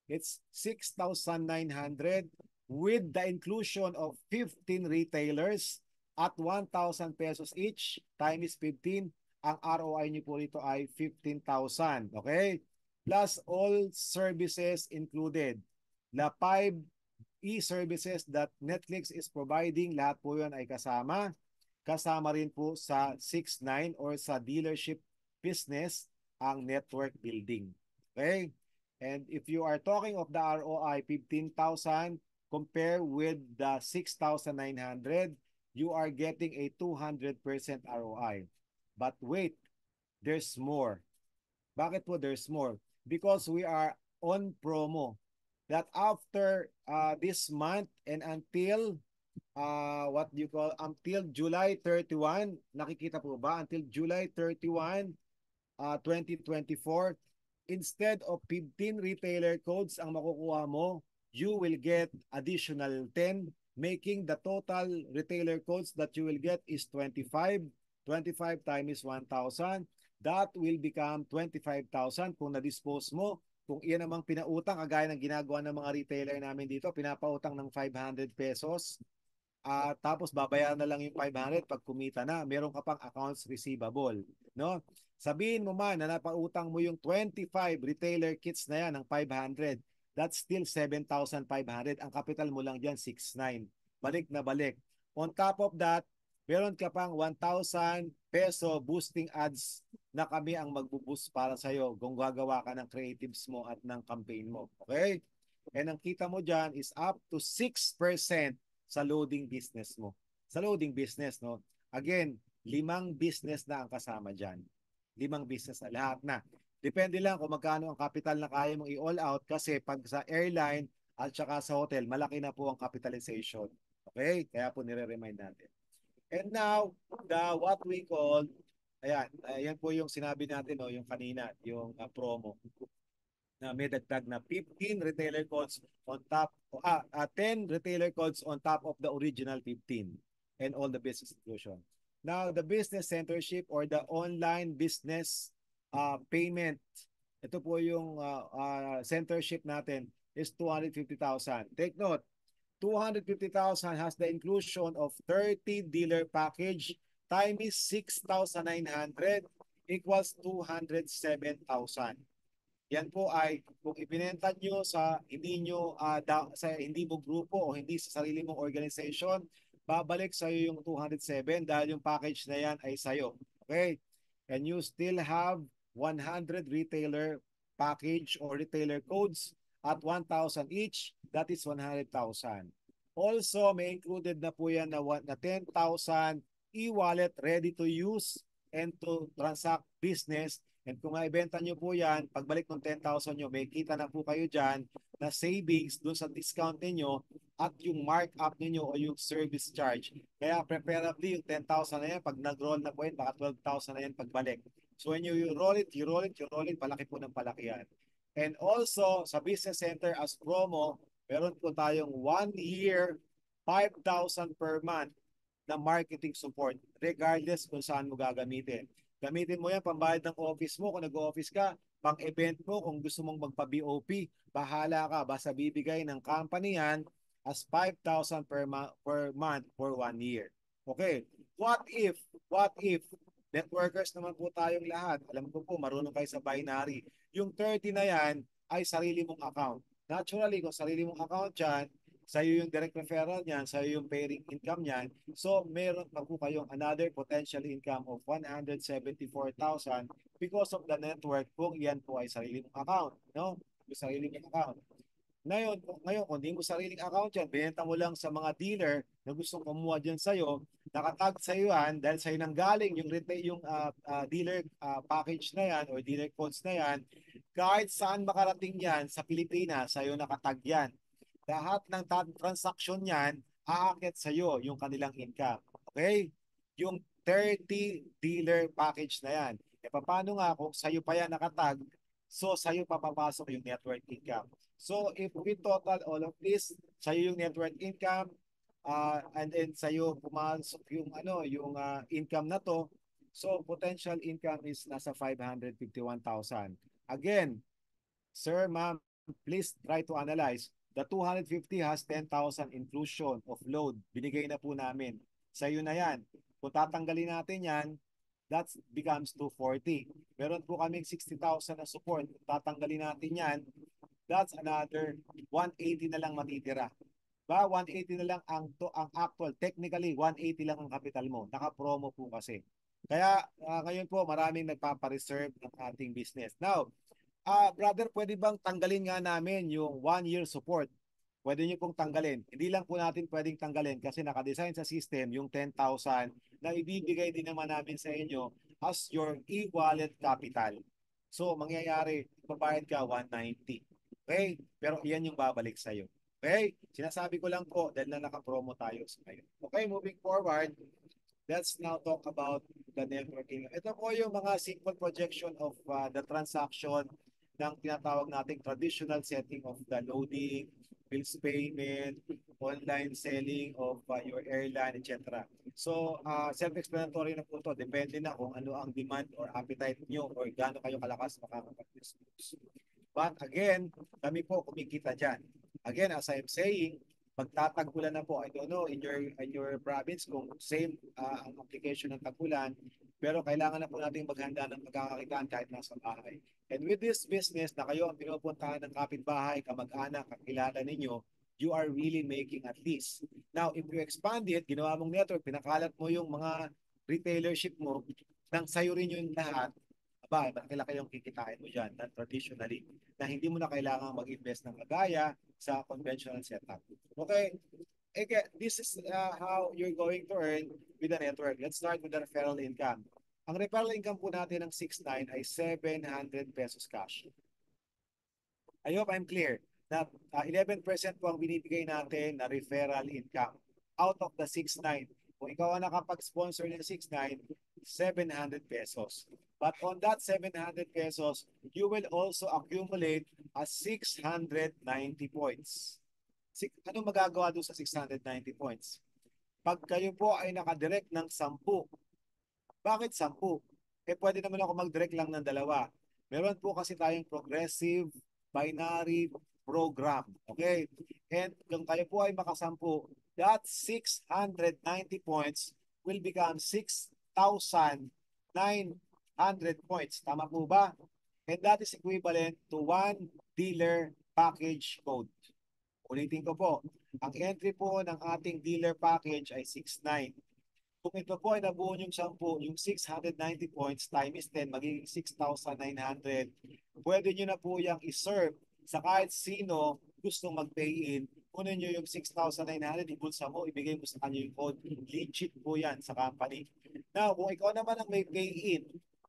it's 6,900 with the inclusion of 15 retailers at 1,000 pesos each times 15. Ang ROI niyo po rito ay 15,000. Okay? Plus all services included. The 5 e-services that Netflix is providing, lahat po yun ay kasama. Kasama rin po sa 6'9" or sa dealership business ang network building. Okay? And if you are talking of the ROI, 15,000 compare with the 6,900, you are getting a 200% ROI. But wait, there's more. Bakit po there's more? Because we are on promo. That after this month and until what do you call, until July 31, nakikita po ba? Until July 31, 2024, instead of 15 retailer codes ang makukuha mo, you will get additional 10, making the total retailer codes that you will get is 25. 25 times 1,000. That will become 25,000 kung na-dispose mo. Kung iyan namang pinautang, kagaya ng ginagawa ng mga retailer namin dito, pinapautang ng 500 pesos. Tapos babayaran na lang yung 500 pag kumita na. Meron ka pang accounts receivable. No? Sabihin mo man na napautang mo yung 25 retailer kits na yan ng 500. That's still 7,500. Ang capital mo lang dyan, 6,900. Balik na balik. On top of that, meron ka pang 1,000 peso boosting ads na kami ang magbuboost para sa'yo kung gagawa ka ng creatives mo at ng campaign mo. Okay? And ang kita mo dyan is up to 6% sa loading business mo. Sa loading business, no? Again, 5 business na ang kasama dyan. 5 business na, lahat na. Depende lang kung magkano ang capital na kaya mong i-all out kasi pag sa airline at saka sa hotel, malaki na po ang capitalization. Okay? Kaya po nire-remind natin. And now, what we call, ayan po yung sinabi natin, no, yung kanina, yung promo na may dagdag na 15 retailer codes on top, 10 retailer codes on top of the original 15 and all the business inclusion. Now, the business centership or the online business payment, ito po yung centership natin is 250,000. Take note, 250,000 has the inclusion of 30 dealer package times 6,900 equals 207,000. Yan po ay kung ibinenta nyo sa hindi mo grupo o hindi sa sarili mong organization, babalik sa iyo yung 207 dahil yung package na yan ay sa iyo. Okay? And you still have 100 retailer package or retailer codes at 1,000 each. That is 100,000. Also, may included na po yan na 10,000 e-wallet ready to use and to transact business. And kung maibenta nyo po yan, pagbalik ng 10,000 nyo, may kita na po kayo dyan na savings dun sa discount ninyo at yung markup ninyo o yung service charge. Kaya preferably yung 10,000 na yan, pag nag-roll na po yan, baka 12,000 na yan pagbalik. So when you roll it, palaki po ng palaki yan. And also, sa business center as promo, meron po tayong 1 year, 5,000 per month na marketing support regardless kung saan mo gagamitin. Gamitin mo yan pambayad ng office mo kung nag-office ka, pang-event mo kung gusto mong magpa-BOP, bahala ka, basta bibigay ng company yan as 5,000 per month for 1 year. Okay, what if, networkers naman po tayong lahat, alam ko po marunong kayo sa binary, yung 30 na yan ay sarili mong account. Naturally, kung sarili mong account yan, sa'yo yung direct referral niyan, sa'yo yung pairing income niyan. So, meron pa po kayong another potential income of 174,000 because of the network kung yan po ay sarili mong account. No? Yung sarili mong account. Ngayon, kung di mo sariling account yan, binenta mo lang sa mga dealer na gustong kumuha dyan sa'yo, nakatag sa'yo yan dahil sa'yo nang galing yung dealer package na yan o dealer codes na yan, kahit saan makarating yan sa Pilipinas, sa'yo nakatag yan. Lahat ng transaction niyan, aakyat sa iyo yung kanilang income. Okay? Yung 30 dealer package na yan. E paano nga kung sa iyo pa yan nakatag, so sa iyo papapasok yung network income. So if we total all of this, sa iyo yung network income, and then sa iyo pumasok yung income na to, so potential income is nasa 551,000. Again, sir, ma'am, please try to analyze. The 250 has 10,000 inclusion of load. Binigay na po namin. Sa iyo na yan. Kung tatanggalin natin yan, that becomes 240. Meron po kaming 60,000 na support. Kung tatanggalin natin yan, that's another 180 na lang matitira. 180 na lang ang actual. Technically, 180 lang ang capital mo. Naka-promo po kasi. Kaya ngayon po, maraming nagpapareserve ng ating business. Now, brother, pwede bang tanggalin nga namin yung 1 year support? Pwede nyo pong tanggalin. Hindi lang po natin pwedeng tanggalin kasi nakadesign sa system yung 10,000 na ibibigay din naman namin sa inyo as your e-wallet capital. So, mangyayari, babayad ka 190. Okay? Pero iyan yung babalik sa'yo. Okay? Sinasabi ko lang po dahil na nakapromo tayo sa ngayon. Okay, moving forward, let's now talk about the networking. Ito po yung mga simple projection of the transaction ng tinatawag nating traditional setting of the loading, bills payment, online selling of your airline, etc. So, self-explanatory na po ito. Depende na kung ano ang demand or appetite nyo or gaano kayo kalakas makakapag-dispose. But again, kami po kumikita dyan. Again, as I'm saying, magtatag-ulan na po. I don't know in your province kung same ang application ng tag-ulan, pero kailangan na po natin maghanda ng pagkakakitaan kahit nasa bahay. And with this business na kayo ang pinupuntahan ng kapitbahay, kamag-anak, kakilala ninyo, you are really making at least. Now, if you expand it, ginawa mong network, pinakalat mo yung mga retailership mo, nang sayo rin yung lahat, aba, malaki yung kikitain mo dyan na traditionally na hindi mo na kailangan mag-invest ng kagaya sa conventional setup. Okay? Again, this is how you're going to earn with the network. Let's start with the referral income. Ang referral income po natin ng 6.9 ay 700 pesos cash. I hope I'm clear na 11% po ang binibigay natin na referral income out of the 6.9. Kung ikaw ang nakapag-sponsor ng 6.9, 700 pesos. But on that 700 pesos, you will also accumulate a 690 points. Anong magagawa doon sa 690 points? Pag kayo po ay nakadirect ng 10, bakit 10? Pwede naman ako mag-direct lang ng 2. Meron po kasi tayong progressive binary program. Okay? And kung kayo po ay makasampu, that 690 points will become 6,900 points. Tama po ba? And that is equivalent to 1 dealer package code. Ulitin ko po. Ang entry po ng ating dealer package ay 6.9. Kung ito po ay nabuo yung 10, yung 690 points times 10, magiging 6,900. Pwede nyo na po yung iserve sa kahit sino gustong mag-pay-in. Kunin nyo yung 6,900, ibulsa mo, ibigay mo sa kanya yung code. Legit po yan sa company. Now, kung ikaw naman ang may pay-in,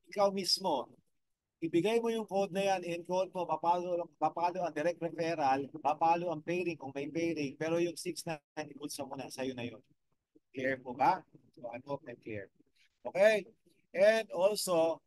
ikaw mismo, ibigay mo yung code na yan, encode mo, papalo ang direct referral, papalo ang pay-ring kung may pay-ring, pero yung 6,900, ibulsa mo na, sa'yo na yun. Clear po ba? So I hope I'm clear. Okay? And also,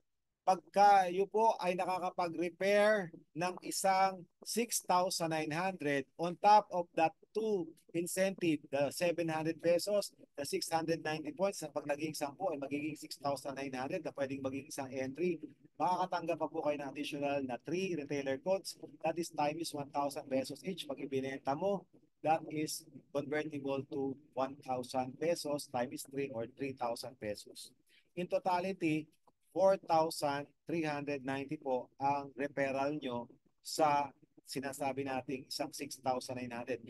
pagka kayo po ay nakakapag-repair ng isang 6,900 on top of that 2 incentive, the 700 pesos, the 690 points, na pag naging 10 ay magiging 6,900 na pwedeng maging isang entry, makakatanggap pa po kayo ng additional na 3 retailer codes. That is times 1,000 pesos each. Pag ibinenta mo, that is convertible to 1,000 pesos times 3 or 3,000 pesos. In totality, 4,390 po ang referral nyo sa sinasabi nating isang 6,900.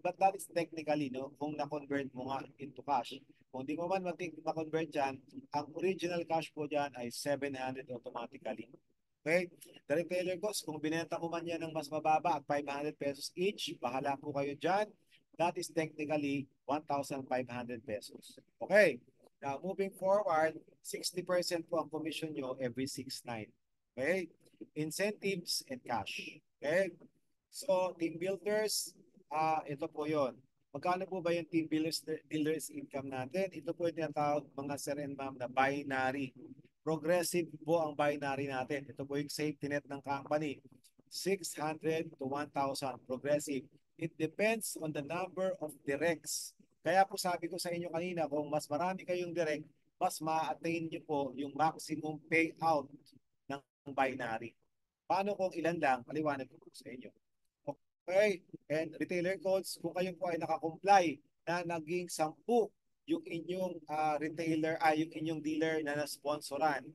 But that is technically, no, kung na-convert mo nga into cash. Kung di mo man ma-convert dyan, ang original cash po dyan ay 700 automatically. Okay? The retailer cost, kung binenta mo man yan ng mas mababa at 500 pesos each, bahala po kayo dyan. That is technically 1,500 pesos. Okay? Now, moving forward, 60% po ang commission nyo every 6-9. Okay? Incentives and cash. Okay? So, team builders, ito po yon. Magkano po ba yung team builders income natin? Ito po yung tinatawag mga sir and ma'am na binary. Progressive po ang binary natin. Ito po yung safety net ng company. 600 to 1,000 progressive. It depends on the number of directs. Kaya po sabi ko sa inyo kanina, kung mas marami kayong direct, mas ma-attain nyo po yung maximum payout ng binary. Paano kung ilan lang? Paliwanag ko po sa inyo. Okay? And retailer codes, kung kayo po ay nakakomply na naging 10 yung inyong retailer, yung inyong dealer na na-sponsoran.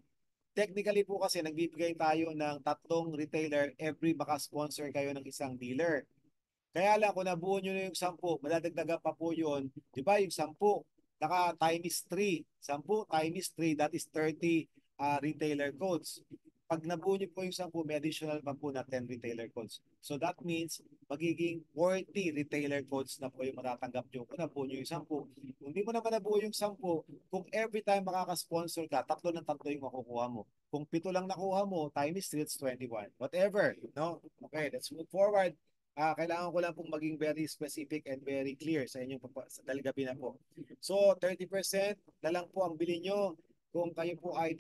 Technically po kasi nagbibigay tayo ng 3 retailer every maka-sponsor kayo ng isang dealer. Kaya lang kung nabuo nyo na yung 10, madadagdagan pa po yun. Di ba yung 10, naka times 3. 10 times 3, that is 30 retailer codes. Pag nabuo nyo po yung 10, may additional pa po na 10 retailer codes. So that means magiging 40 retailer codes na po yung matatanggap nyo kung nabuo nyo yung 10. Kung di mo naman nabuo yung 10, kung every time makaka-sponsor ka, 3 ng 3 yung makukuha mo. Kung 7 lang nakuha mo, times 3, it's 21. Whatever. No? Okay, let's move forward. Kailangan ko lang pong maging very specific and very clear sa inyong dahil gabi na po. So, 30% na lang po ang bili nyo kung kayo po ay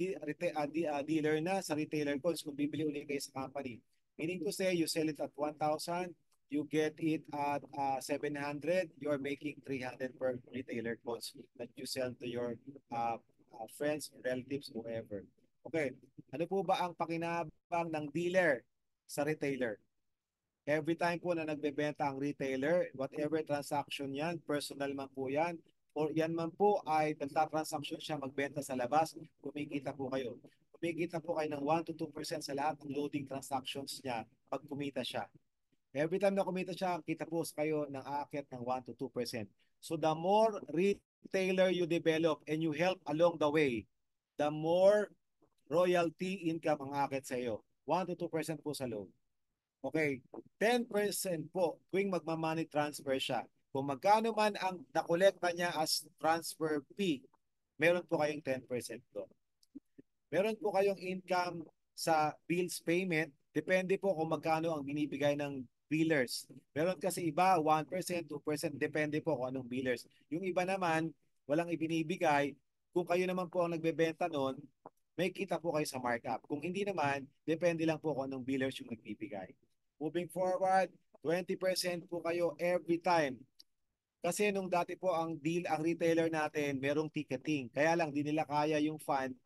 dealer na sa retailer codes kung bibili ulit kayo sa company. Meaning to say, you sell it at 1,000, you get it at 700, you're making 300 per retailer codes that you sell to your friends, relatives, whoever. Okay, ano po ba ang pakinabang ng dealer sa retailer? Every time po na nagbebenta ang retailer, whatever transaction yan, personal man po yan, or yan man po ay nagtatransaction siya magbenta sa labas, kumikita po kayo. Kumikita po kayo ng 1 to 2% sa lahat ng loading transactions niya pag kumita siya. Every time na kumita siya, kita po kayo ng aakyat ng 1 to 2%. So the more retailer you develop and you help along the way, the more royalty income ang aakyat sa iyo. 1 to 2% po sa loan. Okay, 10% po tuwing magma-money transfer siya. Kung magkano man ang nakolekta niya as transfer fee, meron po kayong 10% doon. Meron po kayong income sa bills payment, depende po kung magkano ang binibigay ng billers. Meron kasi iba, 1%, 2%, depende po kung anong billers. Yung iba naman, walang ibinibigay. Kung kayo naman po ang nagbebenta noon, may kita po kayo sa markup. Kung hindi naman, depende lang po kung anong billers yung nagbibigay. Moving forward, 20% po kayo every time. Kasi nung dati po ang retailer natin, merong ticketing. Kaya lang di nila kaya yung fund,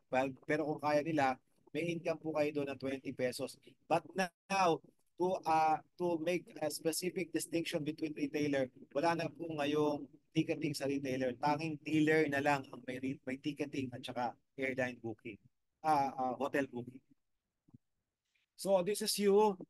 pero kung kaya nila, may income po kayo doon ng 20 pesos. But now, to make a specific distinction between retailer, wala na po ngayong ticketing sa retailer. Tanging dealer na lang ang may ticketing at saka airline booking, hotel booking. So this is you.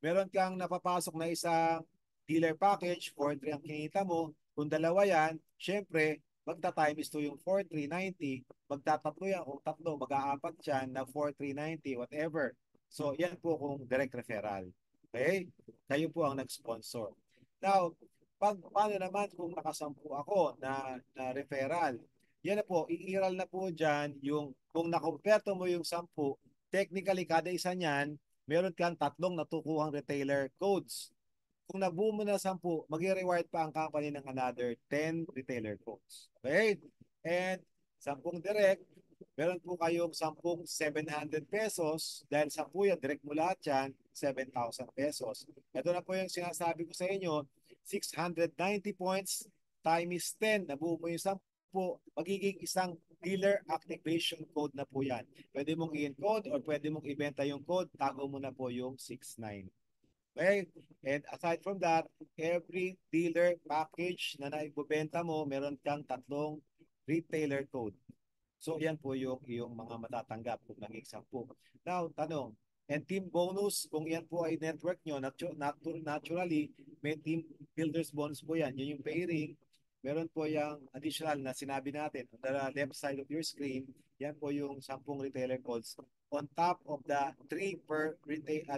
Meron kang napapasok na isang dealer package, 4,300 ang kinita mo. Kung dalawa yan, syempre, magta-times to yung 4,390. Magtatatlo yan. Kung tatlo, mag-aapat yan na 4,390, whatever. So, yan po kung direct referral. Okay? Kayo po ang nag-sponsor. Now, paano naman kung nakasampu ako na referral? Yan na po, iiral na po dyan yung, kung nakomperto mo yung 10, technically, kada isa niyan, meron kang tatlong natukuhang retailer codes. Kung nabuo mo na 10, mag-reward pa ang company ng another 10 retailer codes. Okay? And 10 direct, meron po kayong 10 700 pesos. Dahil 10 yan, direct mo lahat yan, 7,000 pesos. Ito na po yung sinasabi ko sa inyo, 690 points times 10. Nabuo mo yung 10, magiging isang dealer activation code na po yan. Pwede mong i-encode or pwede mong ibenta yung code, tago mo na po yung 69. Okay? And aside from that, every dealer package na naibubenta mo, meron kang tatlong retailer code. So yan po yung iyong mga matatanggap kung naging 10. Now, tanong, and team bonus, kung yan po ay network nyo, naturally, may team builders bonus po yan. Yun yung pay ring. Meron po yung additional na sinabi natin on the left side of your screen. Yan po yung 10 retailer codes on top of the 3 per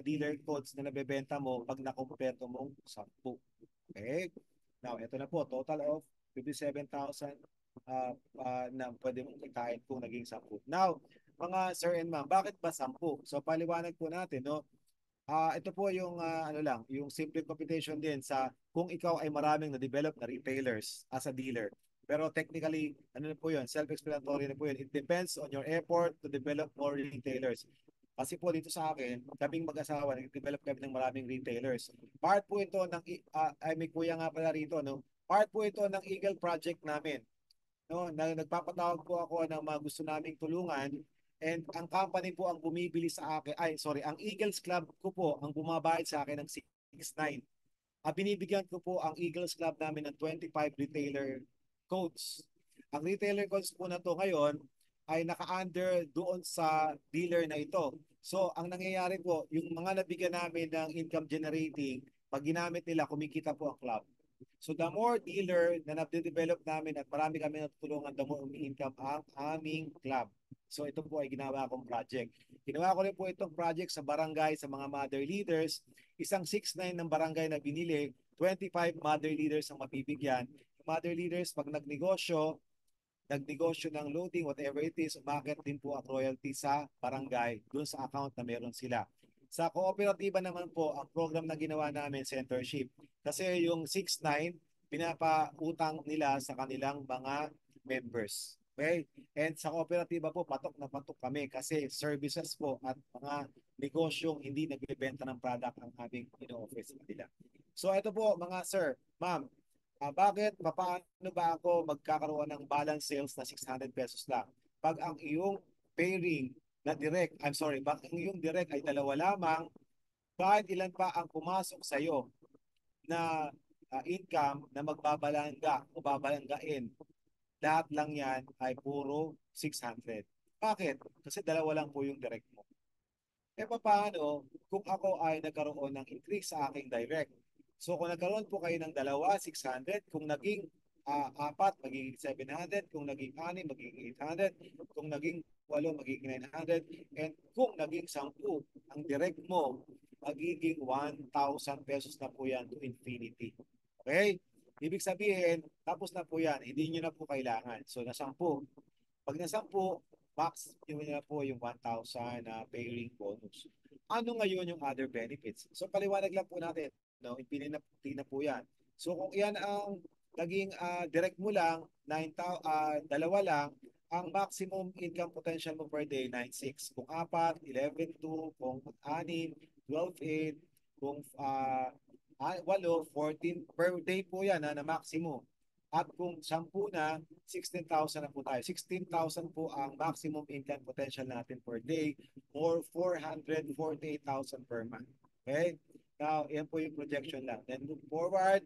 dealer codes na nabebenta mo pag nakumpleto mong 10. Okay? Now, ito na po, total of 57,000 na pwede mong kitain kung naging 10. Now, mga sir and ma'am, bakit ba 10? So, paliwanag po natin, no? Ito po yung ano lang, yung simple computation din sa kung ikaw ay maraming na-develop na retailers as a dealer. Pero technically, ano na po yun, self-explanatory na po yun. It depends on your effort to develop more retailers. Kasi po dito sa akin, kaming mag-asawa, nag-develop kami ng maraming retailers. Part po ito ng, ay may kuya nga pala rito, no? Part po ito ng Eagle Project namin. No, nagpapatawag po ako ng mga gusto naming tulungan. And ang company po ang bumibili sa akin, ang Eagles Club ko po ang bumabayad sa akin ng 6,900. Binibigyan ko po ang Eagles Club namin ng 25 retailer codes. Ang retailer codes po na to ngayon ay naka-under doon sa dealer na ito. So, ang nangyayari po, yung mga nabigyan namin ng income generating, pag ginamit nila, kumikita po ang club. So the more dealer na na-develop namin at marami kami natutulungan, the more umi-income ang aming club. So ito po ay ginawa kong project. Ginawa ko rin po itong project sa barangay, sa mga mother leaders. Isang 6,900 ng barangay na binili, 25 mother leaders ang mapibigyan. Yung mother leaders, pag nagnegosyo ng loading, whatever it is, umakit din po ang royalty sa barangay doon sa account na meron sila. Sa kooperatiba naman po, ang program na ginawa namin, centership. Kasi yung 6,900, pinapautang nila sa kanilang mga members. Okay? And sa kooperatiba po, patok na patok kami kasi services po at mga negosyong hindi nagbebenta ng product ang aming ino-offer sa kanila. So ito po mga sir, ma'am, paano ba ako magkakaroon ng balance sales na 600 pesos lang? Pag ang iyong pairing na direct, pag ang iyong direct ay dalawa lamang, kahit ilan pa ang pumasok sa iyo na income na magbabalangga o babalanggain, lahat lang yan ay puro 600. Bakit? Kasi dalawa lang po yung direct mo. Paano kung ako ay nagkaroon ng increase sa aking direct? So kung nagkaroon po kayo ng dalawa, 600. Kung naging apat, magiging 700. Kung naging anim, magiging 800. Kung naging walo, magiging 900. And kung naging 10, ang direct mo, magiging 1,000 pesos na po yan to infinity. Okay? Ibig sabihin, tapos na po yan. Hindi nyo na po kailangan. So na 10. Pag na 10, max yun na po yung 1,000 na pairing bonus. Ano ngayon yung other benefits? So paliwanag lang po natin, no? Pinili na po yan. So kung yan ang naging direct mo lang, dalawa lang, ang maximum income potential mo per day, 9,600. Kung 4, 11,200. Kung 6, 12,800. Kung 8, 14 per day po yan na maximum. At kung 10 na, 16,000 na po tayo. 16,000 po ang maximum income potential natin per day or 448,000 per month. Okay? Now, yan po yung projection lang. Then move forward,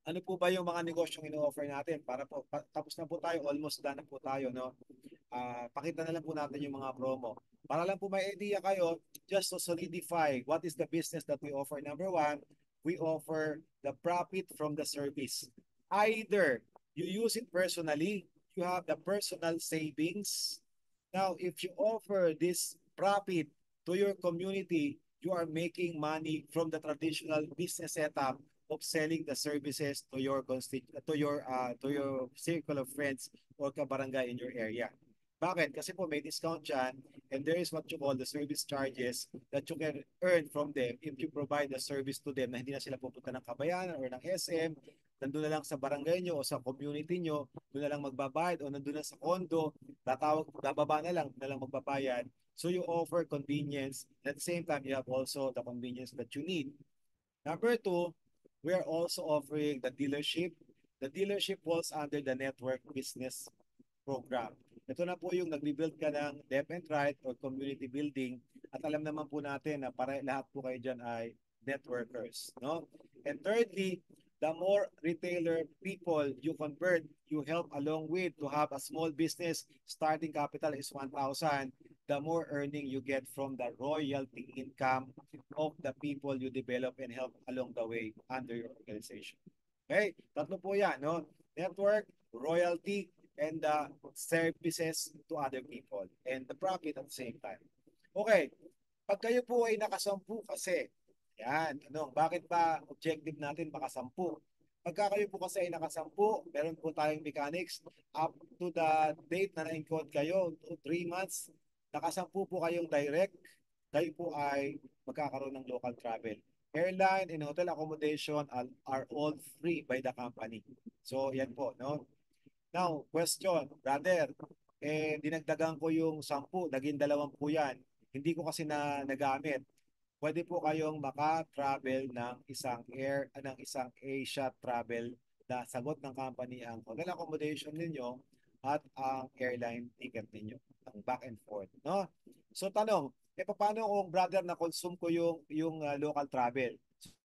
ano po ba yung mga negosyong ino-offer natin? Tapos na po tayo, almost done na po tayo, no? Pakita na lang po natin yung mga promo. Para lang po may idea kayo, just to solidify what is the business that we offer. Number one, we offer the profit from the service. Either you use it personally, you have the personal savings. Now, if you offer this profit to your community, you are making money from the traditional business setup of selling the services to your circle of friends or kabarangay in your area. Bakit? Kasi po may discount dyan and there is what you call the service charges that you can earn from them if you provide the service to them na hindi na sila pupunta ng Kabayanan or ng SM, nandun na lang sa barangay nyo o sa community nyo, doon na lang magbabayad o nandun na sa condo, bababa na lang magbabayad. So you offer convenience. At the same time, you have also the convenience that you need. Number two, we are also offering the dealership. The dealership falls under the network business program. Ito na po yung nagbi-build ka ng left and right or community building at alam naman po natin na para lahat po kayo dyan ay networkers. No? And thirdly, the more retailer people you convert, you help along with to have a small business, starting capital is 1,000, the more earning you get from the royalty income of the people you develop and help along the way under your organization. Okay? Tatlo po yan, no? Network, royalty, and the services to other people and the profit at the same time. Okay, pag kayo po ay nakasampu kasi, yan, bakit ba objective natin makasampu? Pagka kayo po kasi ay nakasampu, meron po tayong mechanics up to the date na na-encode kayo, 3 months, nakasampu po kayong direct, kayo po ay magkakaroon ng local travel. Airline and hotel accommodation are all free by the company. So, yan po, no? Now, question, brother, dinagdagan ko yung 10, naging 20 yan. Hindi ko kasi nagamit. Pwede po kayong maka-travel ng isang Asia travel na sagot ng company ang hotel accommodation ninyo at ang airline ticket ninyo, ang back and forth, no? So tanong, paano kung brother na consume ko yung local travel?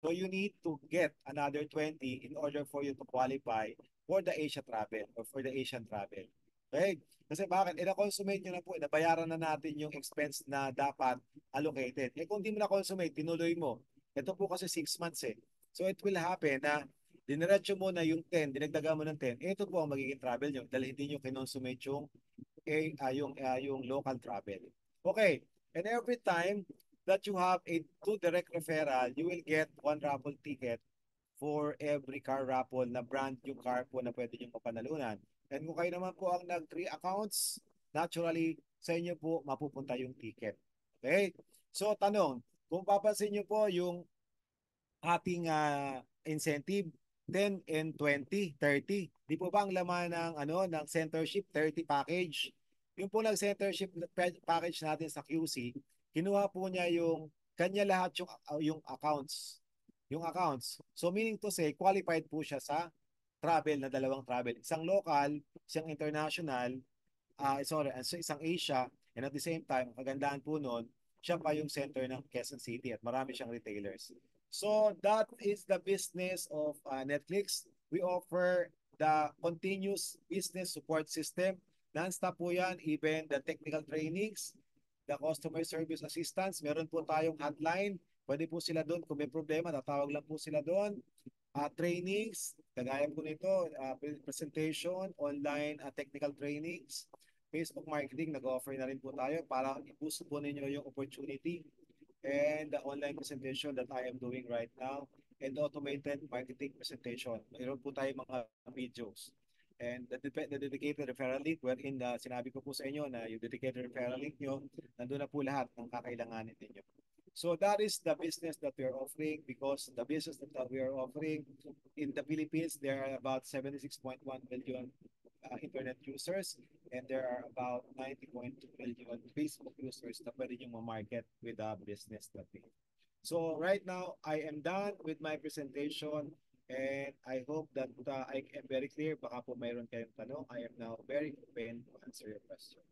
So you need to get another 20 in order for you to qualify for the Asia travel or for the Asian travel. Okay? Kasi bakit? Na-consummate nyo na po, nabayaran na natin yung expense na dapat allocated. Kung di mo na-consummate, tinuloy mo. Ito po kasi 6 months eh. So it will happen na diniretso mo na yung 10, dinagdagan mo ng 10, ito po ang magiging travel nyo dahil hindi nyo kinonsummate yung local travel. Okay. And every time that you have a 2 direct referral, you will get 1 raffle ticket for every car raffle na brand new car po na pwede nyo mapanalunan. And kung kayo naman po ang nag-3 accounts, naturally, sa inyo po mapupunta yung ticket. Okay? So, tanong, kung papansin nyo po yung ating incentive, 10 and 20, 30. Di po ba ang laman ng centership 30 package? Yung po nag-centership package natin sa QC, kinuha po niya yung kanya lahat yung accounts. Yung accounts. So meaning to say, qualified po siya sa travel na dalawang travel. Isang local, isang international, so isang Asia, and at the same time, ang kagandahan po noon, siya pa yung center ng Quezon City at marami siyang retailers. So that is the business of Netflix. We offer the continuous business support system. Non-stop po yan, even the technical trainings, the customer service assistance. Meron po tayong hotline. Pwede po sila doon. Kung may problema, tatawag lang po sila doon. Trainings, kagaya po nito, presentation, online technical trainings, Facebook marketing, nag-offer na rin po tayo para i-boost po ninyo yung opportunity and the online presentation that I am doing right now and automated marketing presentation. Mayroon po tayo mga videos. And the dedicated referral link wherein sinabi ko po sa inyo na yung dedicated referral link nyo, nandun na po lahat ng kakailanganin ninyo. So that is the business that we are offering because the business that we are offering in the Philippines, there are about 76.1 million internet users and there are about 90.2 million Facebook users na pwede nyo ma-market with the business that we have. So right now, I am done with my presentation and I hope that I am very clear. Baka po mayroon kayong tanong. I am now very open to answer your question.